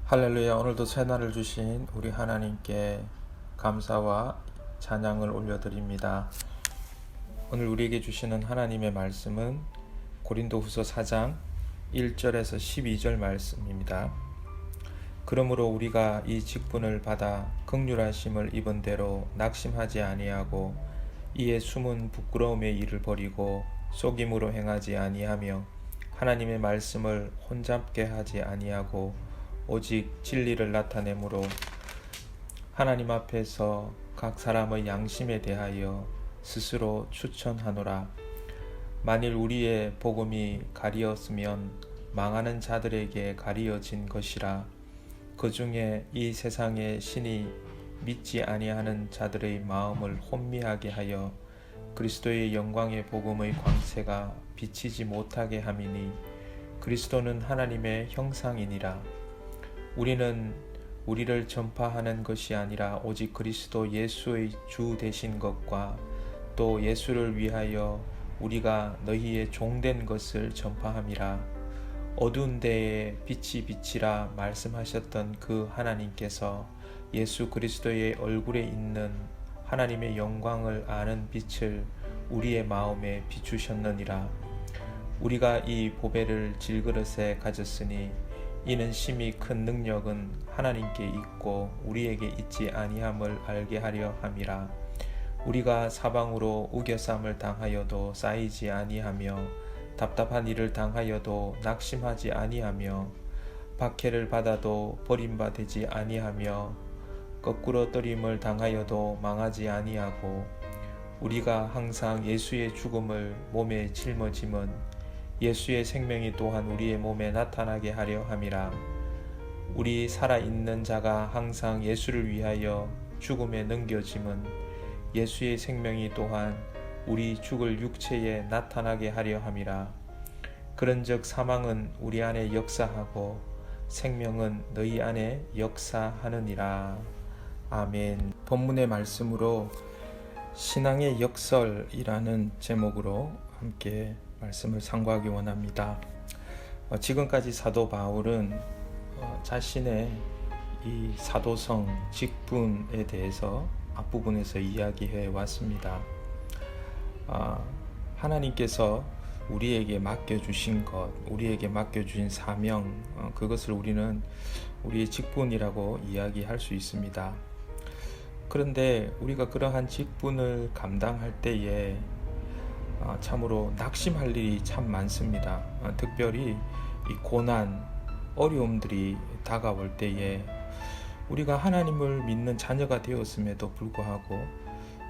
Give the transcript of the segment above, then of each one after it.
할렐루야. 오늘도 새날을 주신 우리 하나님께 감사와 찬양을 올려드립니다. 오늘 우리에게 주시는 하나님의 말씀은 고린도후서 4장 1절에서 12절 말씀입니다. 그러므로 우리가 이 직분을 받아 긍휼하심을 입은 대로 낙심하지 아니하고 이에 숨은 부끄러움의 일을 버리고 속임으로 행하지 아니하며 하나님의 말씀을 혼잡게 하지 아니하고 오직 진리를 나타내므로 하나님 앞에서 각 사람의 양심에 대하여 스스로 추천하노라. 만일 우리의 복음이 가리었으면 망하는 자들에게 가리어진 것이라. 그 중에 이 세상의 신이 믿지 아니하는 자들의 마음을 혼미하게 하여 그리스도의 영광의 복음의 광채가 비치지 못하게 함이니 그리스도는 하나님의 형상이니라. 우리는 우리를 전파하는 것이 아니라 오직 그리스도 예수의 주 되신 것과 또 예수를 위하여 우리가 너희의 종된 것을 전파함이라. 어두운 데에 빛이 비치라 말씀하셨던 그 하나님께서 예수 그리스도의 얼굴에 있는 하나님의 영광을 아는 빛을 우리의 마음에 비추셨느니라. 우리가 이 보배를 질그릇에 가졌으니 이는 심히 큰 능력은 하나님께 있고 우리에게 있지 아니함을 알게 하려 함이라. 우리가 사방으로 우겨쌈을 당하여도 쌓이지 아니하며 답답한 일을 당하여도 낙심하지 아니하며 박해를 받아도 버림받지 아니하며 거꾸로 떨림을 당하여도 망하지 아니하고 우리가 항상 예수의 죽음을 몸에 짊어짐은 예수의 생명이 또한 우리의 몸에 나타나게 하려 함이라. 우리 살아있는 자가 항상 예수를 위하여 죽음에 넘겨짐은 예수의 생명이 또한 우리 죽을 육체에 나타나게 하려 함이라. 그런즉 사망은 우리 안에 역사하고 생명은 너희 안에 역사하느니라. 아멘. 본문의 말씀으로 신앙의 역설이라는 제목으로 함께 말씀을 상고하기 원합니다. 지금까지 사도 바울은 자신의 이 사도성 직분에 대해서 앞부분에서 이야기해 왔습니다. 하나님께서 우리에게 맡겨주신 것, 우리에게 맡겨주신 사명, 그것을 우리는 우리의 직분이라고 이야기할 수 있습니다. 그런데 우리가 그러한 직분을 감당할 때에 참으로 낙심할 일이 참 많습니다. 특별히 이 고난, 어려움들이 다가올 때에 우리가 하나님을 믿는 자녀가 되었음에도 불구하고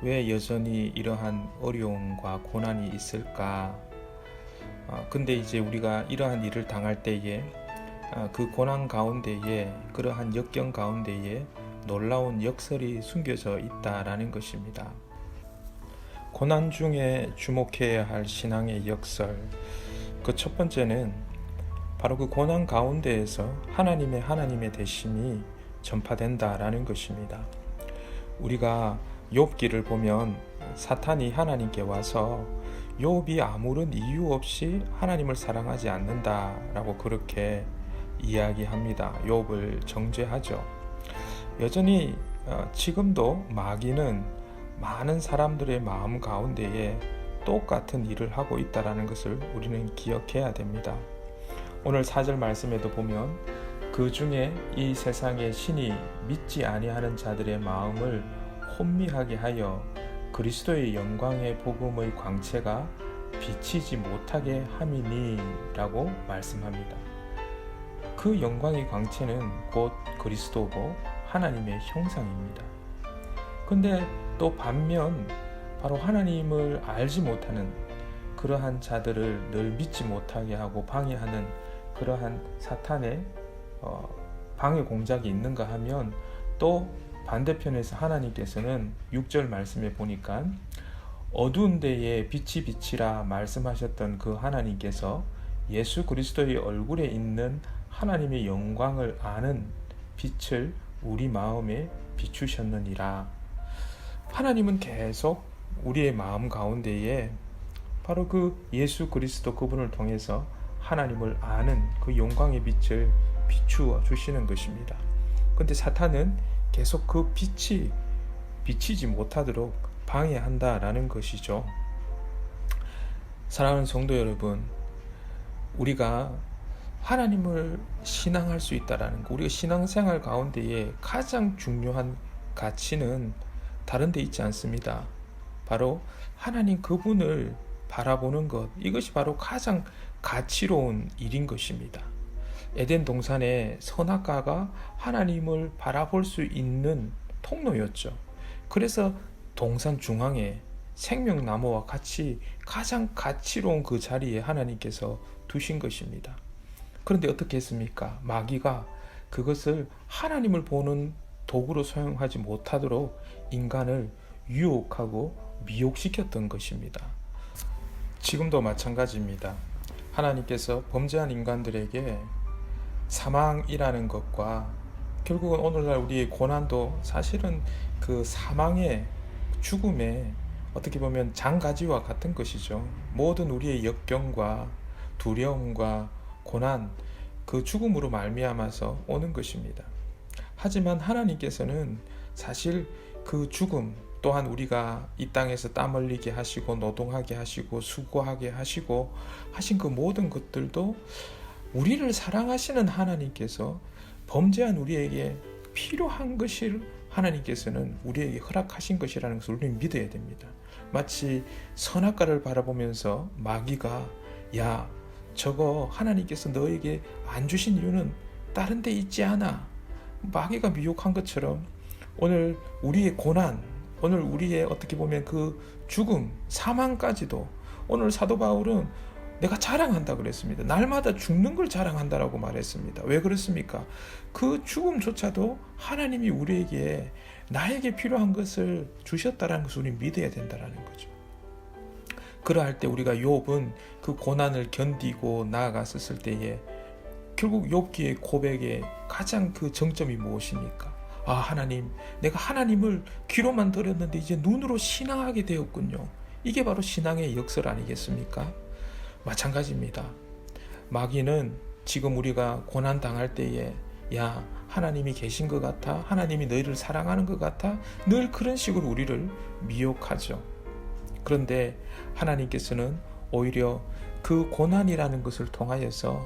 왜 여전히 이러한 어려움과 고난이 있을까? 근데 이제 우리가 이러한 일을 당할 때에 그 고난 가운데에 그러한 역경 가운데에 놀라운 역설이 숨겨져 있다라는 것입니다. 고난 중에 주목해야 할 신앙의 역설, 그 첫 번째는 바로 그 고난 가운데에서 하나님의 대심이 전파된다라는 것입니다. 우리가 욥기를 보면 사탄이 하나님께 와서 욥이 아무런 이유 없이 하나님을 사랑하지 않는다라고 그렇게 이야기합니다. 욥을 정죄하죠. 여전히 지금도 마귀는 많은 사람들의 마음 가운데에 똑같은 일을 하고 있다는 것을 우리는 기억해야 됩니다. 오늘 4절 말씀에도 보면 그 중에 이 세상의 신이 믿지 아니하는 자들의 마음을 혼미하게 하여 그리스도의 영광의 복음의 광채가 비치지 못하게 함이니 라고 말씀합니다. 그 영광의 광채는 곧 그리스도고 하나님의 형상입니다. 근데 또 반면 바로 하나님을 알지 못하는 그러한 자들을 늘 믿지 못하게 하고 방해하는 그러한 사탄의 방해 공작이 있는가 하면 또 반대편에서 하나님께서는 6절 말씀에 보니까 어두운 데에 빛이 비치라 말씀하셨던 그 하나님께서 예수 그리스도의 얼굴에 있는 하나님의 영광을 아는 빛을 우리 마음에 비추셨느니라. 하나님은 계속 우리의 마음 가운데에 바로 그 예수 그리스도 그분을 통해서 하나님을 아는 그 영광의 빛을 비추어 주시는 것입니다. 그런데 사탄은 계속 그 빛이 비치지 못하도록 방해한다라는 것이죠. 사랑하는 성도 여러분, 우리가 하나님을 신앙할 수 있다라는 것, 우리가 신앙생활 가운데에 가장 중요한 가치는 다른 데 있지 않습니다. 바로 하나님 그분을 바라보는 것, 이것이 바로 가장 가치로운 일인 것입니다. 에덴 동산의 선악과가 하나님을 바라볼 수 있는 통로였죠. 그래서 동산 중앙에 생명나무와 같이 가장 가치로운 그 자리에 하나님께서 두신 것입니다. 그런데 어떻게 했습니까? 마귀가 그것을 하나님을 보는 도구로 사용하지 못하도록 인간을 유혹하고 미혹시켰던 것입니다. 지금도 마찬가지입니다. 하나님께서 범죄한 인간들에게 사망이라는 것과 결국은 오늘날 우리의 고난도 사실은 그 사망의 죽음의 어떻게 보면 장가지와 같은 것이죠. 모든 우리의 역경과 두려움과 고난, 그 죽음으로 말미암아서 오는 것입니다. 하지만 하나님께서는 사실 그 죽음 또한 우리가 이 땅에서 땀 흘리게 하시고 노동하게 하시고 수고하게 하시고 하신 그 모든 것들도 우리를 사랑하시는 하나님께서 범죄한 우리에게 필요한 것을 하나님께서는 우리에게 허락하신 것이라는 것을 우리는 믿어야 됩니다. 마치 선악과를 바라보면서 마귀가 야, 저거 하나님께서 너에게 안 주신 이유는 다른 데 있지 않아. 마귀가 미혹한 것처럼 오늘 우리의 고난, 오늘 우리의 어떻게 보면 그 죽음, 사망까지도 오늘 사도 바울은 내가 자랑한다 그랬습니다. 날마다 죽는 걸 자랑한다라고 말했습니다. 왜 그렇습니까? 그 죽음조차도 하나님이 우리에게 나에게 필요한 것을 주셨다라는 것을 우리는 믿어야 된다라는 거죠. 그러할 때 우리가 욥은 그 고난을 견디고 나아갔었을 때에 결국 욥기의 고백의 가장 그 정점이 무엇입니까? 아, 하나님, 내가 하나님을 귀로만 들었는데 이제 눈으로 신앙하게 되었군요. 이게 바로 신앙의 역설 아니겠습니까? 마찬가지입니다. 마귀는 지금 우리가 고난 당할 때에 야, 하나님이 계신 것 같아, 하나님이 너희를 사랑하는 것 같아, 늘 그런 식으로 우리를 미혹하죠. 그런데 하나님께서는 오히려 그 고난이라는 것을 통하여서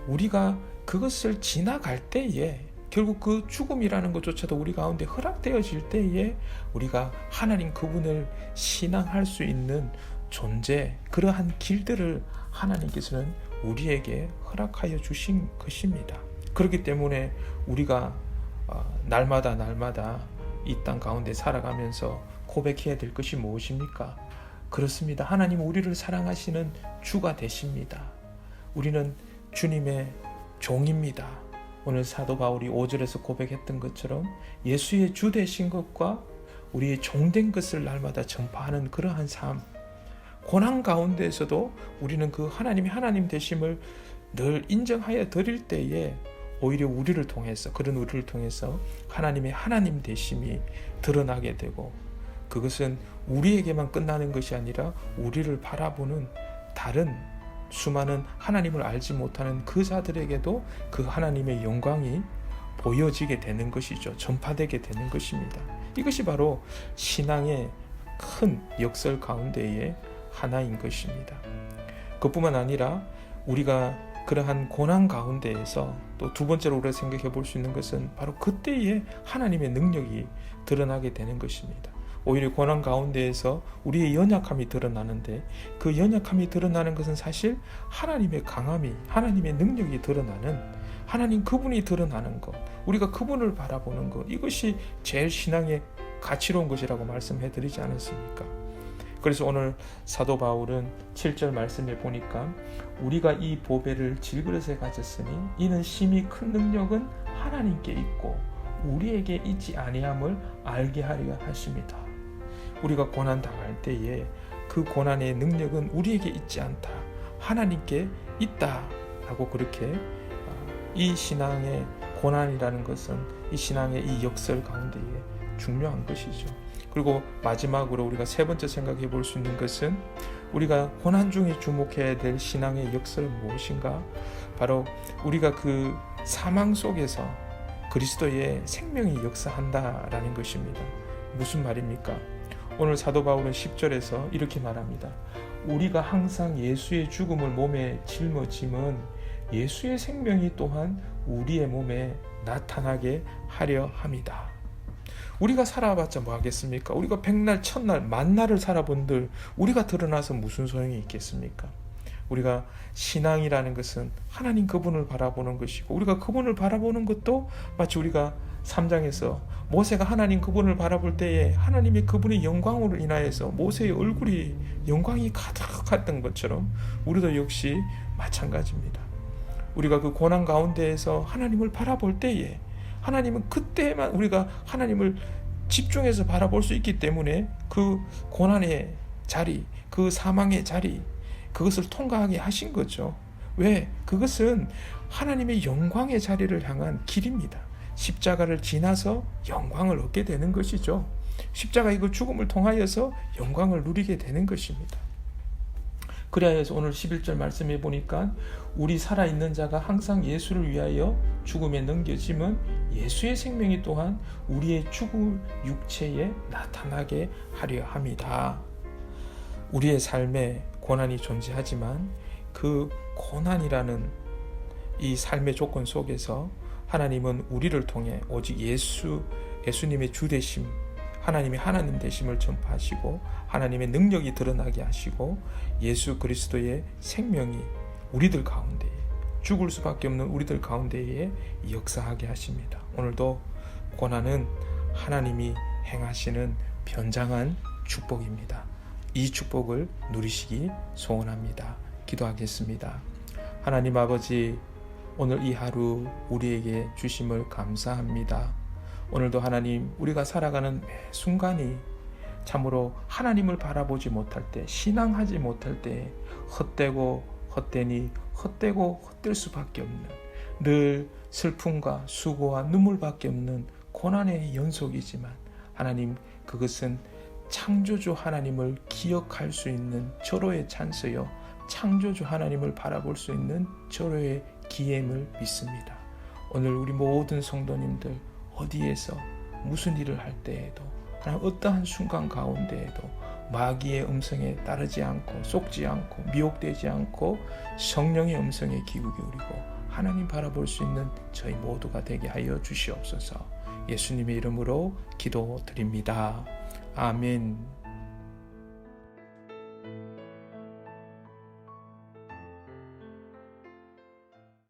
우리가 그것을 지나갈 때에 결국 그 죽음이라는 것조차도 우리 가운데 허락되어질 때에 우리가 하나님 그분을 신앙할 수 있는 존재, 그러한 길들을 하나님께서는 우리에게 허락하여 주신 것입니다. 그렇기 때문에 우리가 날마다 이 땅 가운데 살아가면서 고백해야 될 것이 무엇입니까? 그렇습니다. 하나님은 우리를 사랑하시는 주가 되십니다. 우리는 주님의 종입니다. 오늘 사도 바울이 5절에서 고백했던 것처럼 예수의 주 되신 것과 우리의 종된 것을 날마다 전파하는 그러한 삶, 고난 가운데에서도 우리는 그 하나님이 하나님 되심을 늘 인정하여 드릴 때에 오히려 우리를 통해서, 그런 우리를 통해서 하나님의 하나님 되심이 드러나게 되고, 그것은 우리에게만 끝나는 것이 아니라 우리를 바라보는 다른 수많은 하나님을 알지 못하는 그 자들에게도 그 하나님의 영광이 보여지게 되는 것이죠. 전파되게 되는 것입니다. 이것이 바로 신앙의 큰 역설 가운데의 하나인 것입니다. 그뿐만 아니라 우리가 그러한 고난 가운데에서 또 두 번째로 우리가 생각해 볼 수 있는 것은 바로 그때에 하나님의 능력이 드러나게 되는 것입니다. 오히려 고난 가운데에서 우리의 연약함이 드러나는데 그 연약함이 드러나는 것은 사실 하나님의 강함이, 하나님의 능력이 드러나는, 하나님 그분이 드러나는 것, 우리가 그분을 바라보는 것, 이것이 제일 신앙의 가치로운 것이라고 말씀해 드리지 않았습니까? 그래서 오늘 사도 바울은 7절 말씀에 보니까 우리가 이 보배를 질그릇에 가졌으니 이는 심히 큰 능력은 하나님께 있고 우리에게 있지 아니함을 알게 하려 하십니다. 우리가 고난 당할 때에 그 고난의 능력은 우리에게 있지 않다, 하나님께 있다라고 그렇게 이 신앙의 고난이라는 것은 이 신앙의 이 역설 가운데에 중요한 것이죠. 그리고 마지막으로 우리가 세 번째 생각해 볼 수 있는 것은 우리가 고난 중에 주목해야 될 신앙의 역설은 무엇인가? 바로 우리가 그 사망 속에서 그리스도의 생명이 역사한다라는 것입니다. 무슨 말입니까? 오늘 사도 바울은 10절에서 이렇게 말합니다. 우리가 항상 예수의 죽음을 몸에 짊어짐은 예수의 생명이 또한 우리의 몸에 나타나게 하려 함이다. 우리가 살아봤자 뭐 하겠습니까? 우리가 백날, 천날, 만날을 살아본들 우리가 드러나서 무슨 소용이 있겠습니까? 우리가 신앙이라는 것은 하나님 그분을 바라보는 것이고, 우리가 그분을 바라보는 것도 마치 우리가 3장에서 모세가 하나님 그분을 바라볼 때에 하나님의 그분의 영광으로 인하여서 모세의 얼굴이 영광이 가득했던 것처럼 우리도 역시 마찬가지입니다. 우리가 그 고난 가운데에서 하나님을 바라볼 때에 하나님은 그때만 우리가 하나님을 집중해서 바라볼 수 있기 때문에 그 고난의 자리, 그 사망의 자리, 그것을 통과하게 하신 거죠. 왜? 그것은 하나님의 영광의 자리를 향한 길입니다. 십자가를 지나서 영광을 얻게 되는 것이죠. 십자가의 그 죽음을 통하여서 영광을 누리게 되는 것입니다. 그래야 해서 오늘 11절 말씀해 보니까 우리 살아있는 자가 항상 예수를 위하여 죽음에 넘겨짐은 예수의 생명이 또한 우리의 죽을 육체에 나타나게 하려 함이다. 우리의 삶에 고난이 존재하지만 그 고난이라는 이 삶의 조건 속에서 하나님은 우리를 통해 오직 예수님의 주 되심, 하나님의 하나님 되심을 전파하시고 하나님의 능력이 드러나게 하시고 예수 그리스도의 생명이 우리들 가운데에, 죽을 수밖에 없는 우리들 가운데에 역사하게 하십니다. 오늘도 고난은 하나님이 행하시는 변장한 축복입니다. 이 축복을 누리시기 소원합니다. 기도하겠습니다. 하나님 아버지, 오늘 이 하루 우리에게 주심을 감사합니다. 오늘도 하나님, 우리가 살아가는 매 순간이 참으로 하나님을 바라보지 못할 때, 신앙하지 못할 때 헛되고 헛되니 헛되고 헛될 수밖에 없는, 늘 슬픔과 수고와 눈물밖에 없는 고난의 연속이지만 하나님, 그것은 창조주 하나님을 기억할 수 있는 절호의 찬스요, 창조주 하나님을 바라볼 수 있는 절호의 기회임을 믿습니다. 오늘 우리 모든 성도님들 어디에서 무슨 일을 할 때에도, 어떠한 순간 가운데에도 마귀의 음성에 따르지 않고 속지 않고 미혹되지 않고 성령의 음성에 귀 기울이고 하나님 바라볼 수 있는 저희 모두가 되게 하여 주시옵소서. 예수님의 이름으로 기도드립니다. 아멘.